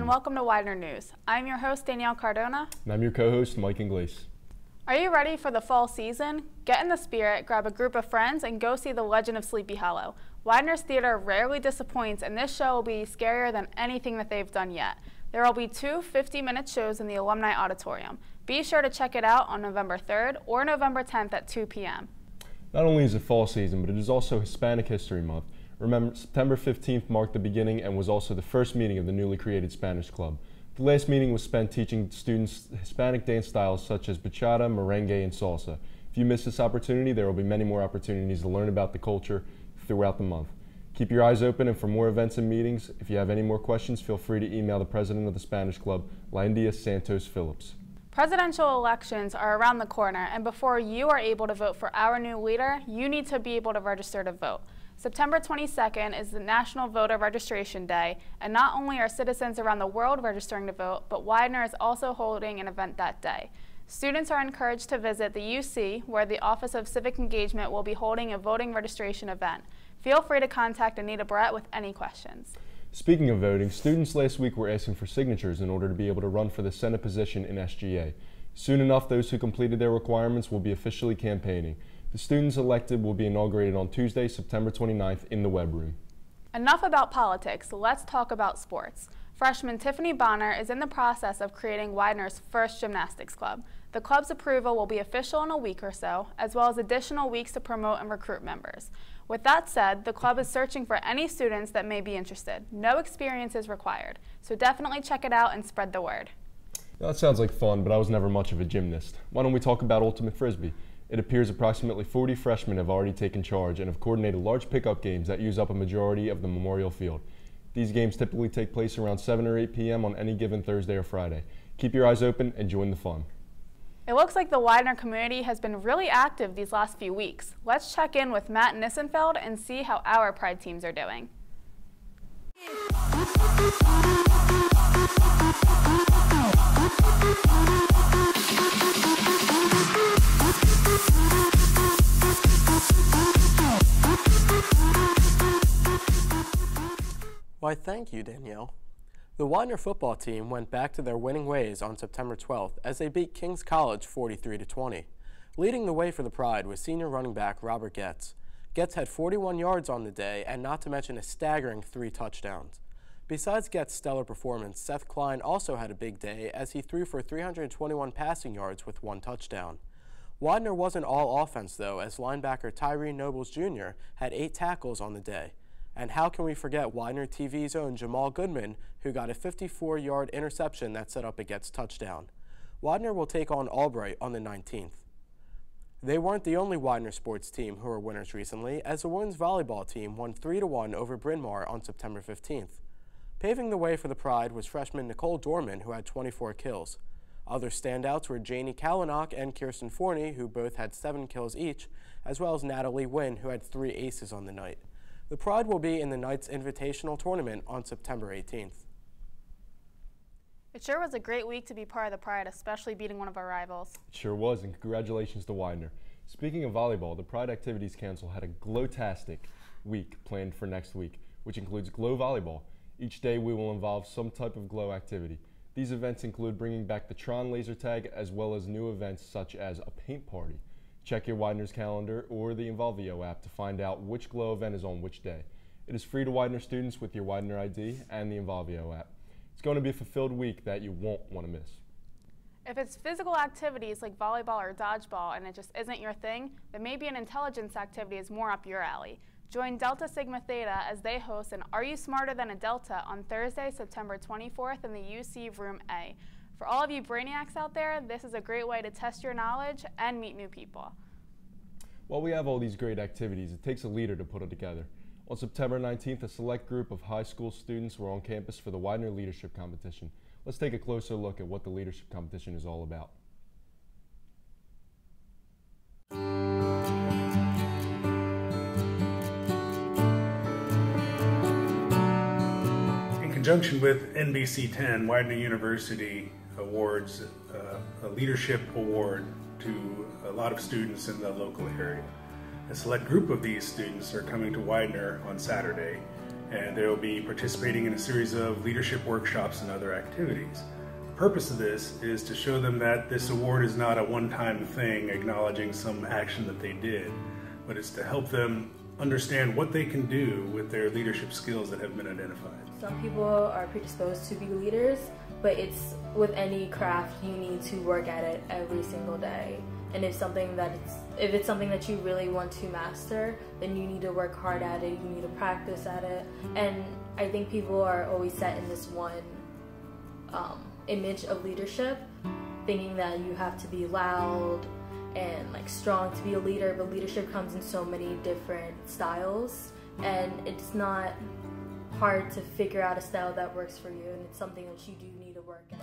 Welcome to Widener News. I'm your host, Danielle Cardona. And I'm your co-host, Mike Inglese. Are you ready for the fall season? Get in the spirit, grab a group of friends, and go see The Legend of Sleepy Hollow. Widener's theater rarely disappoints, and this show will be scarier than anything that they've done yet. There will be two 50-minute shows in the Alumni Auditorium. Be sure to check it out on November 3rd or November 10th at 2 p.m. Not only is it fall season, but it is also Hispanic History Month. Remember, September 15th marked the beginning and was also the first meeting of the newly created Spanish Club. The last meeting was spent teaching students Hispanic dance styles such as bachata, merengue, and salsa. If you miss this opportunity, there will be many more opportunities to learn about the culture throughout the month. Keep your eyes open, and for more events and meetings, if you have any more questions, feel free to email the president of the Spanish Club, Landia Santos Phillips. Presidential elections are around the corner, and before you are able to vote for our new leader, you need to be able to register to vote. September 22nd is the National Voter Registration Day, and not only are citizens around the world registering to vote, but Widener is also holding an event that day. Students are encouraged to visit the UC, where the Office of Civic Engagement will be holding a voting registration event. Feel free to contact Anita Brett with any questions. Speaking of voting, students last week were asking for signatures in order to be able to run for the Senate position in SGA. Soon enough, those who completed their requirements will be officially campaigning. The students elected will be inaugurated on Tuesday, September 29th in the Web Room. Enough about politics, let's talk about sports. Freshman Tiffany Bonner is in the process of creating Widener's first gymnastics club. The club's approval will be official in a week or so, as well as additional weeks to promote and recruit members. With that said, the club is searching for any students that may be interested. No experience is required, so definitely check it out and spread the word. That sounds like fun, but I was never much of a gymnast. Why don't we talk about Ultimate Frisbee? It appears approximately 40 freshmen have already taken charge and have coordinated large pickup games that use up a majority of the Memorial Field. These games typically take place around 7 or 8 p.m. on any given Thursday or Friday. Keep your eyes open and join the fun. It looks like the Widener community has been really active these last few weeks. Let's check in with Matt Nissenfeld and see how our Pride teams are doing. Why, thank you, Danielle. The Widener football team went back to their winning ways on September 12th as they beat King's College 43-20. Leading the way for the Pride was senior running back Robert Getz. Getz had 41 yards on the day, and not to mention a staggering 3 touchdowns. Besides Getz's stellar performance, Seth Klein also had a big day as he threw for 321 passing yards with 1 touchdown. Widener wasn't all offense, though, as linebacker Tyree Nobles Jr. had 8 tackles on the day. And how can we forget Widener TV's own Jamal Goodman, who got a 54-yard interception that set up a Getz touchdown. Widener will take on Albright on the 19th. They weren't the only Widener sports team who were winners recently, as the women's volleyball team won 3-1 over Bryn Mawr on September 15th. Paving the way for the Pride was freshman Nicole Dorman, who had 24 kills. Other standouts were Janie Kalanock and Kirsten Forney, who both had 7 kills each, as well as Natalie Wynn, who had 3 aces on the night. The Pride will be in the Knights Invitational Tournament on September 18th. It sure was a great week to be part of the Pride, especially beating one of our rivals. It sure was, and congratulations to Widener. Speaking of volleyball, the Pride Activities Council had a glow-tastic week planned for next week, which includes Glow Volleyball. Each day we will involve some type of Glow activity. These events include bringing back the Tron laser tag as well as new events such as a paint party. Check your Widener's calendar or the Involvio app to find out which Glow event is on which day. It is free to Widener students with your Widener ID and the Involvio app. It's going to be a fulfilled week that you won't want to miss. If it's physical activities like volleyball or dodgeball and it just isn't your thing, then maybe an intelligence activity is more up your alley. Join Delta Sigma Theta as they host an Are You Smarter Than a Delta on Thursday, September 24th in the UC Room A. For all of you brainiacs out there, this is a great way to test your knowledge and meet new people. While we have all these great activities, it takes a leader to put it together. On September 19th, a select group of high school students were on campus for the Widener Leadership Competition. Let's take a closer look at what the leadership competition is all about. conjunction with NBC 10, Widener University awards a leadership award to a lot of students in the local area. A select group of these students are coming to Widener on Saturday, and they will be participating in a series of leadership workshops and other activities. The purpose of this is to show them that this award is not a one-time thing acknowledging some action that they did, but it's to help them understand what they can do with their leadership skills that have been identified. Some people are predisposed to be leaders, but it's with any craft, you need to work at it every single day. And if it's something that you really want to master, then you need to work hard at it, you need to practice at it. And I think people are always set in this one image of leadership, thinking that you have to be loud and like strong to be a leader, but leadership comes in so many different styles, and it's not hard to figure out a style that works for you, and it's something that you do need to work at.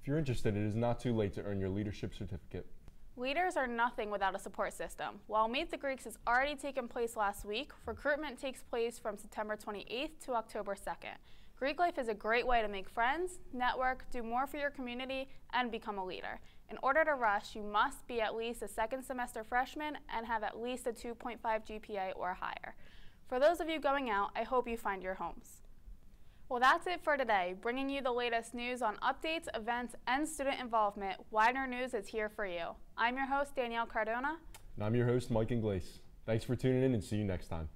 If you're interested, it is not too late to earn your leadership certificate. Leaders are nothing without a support system. While Meet the Greeks has already taken place last week, recruitment takes place from September 28th to October 2nd. Greek life is a great way to make friends, network, do more for your community, and become a leader. In order to rush, you must be at least a second semester freshman and have at least a 2.5 GPA or higher. For those of you going out, I hope you find your homes. Well, that's it for today. Bringing you the latest news on updates, events, and student involvement, Widener News is here for you. I'm your host, Danielle Cardona. And I'm your host, Mike Inglace. Thanks for tuning in, and see you next time.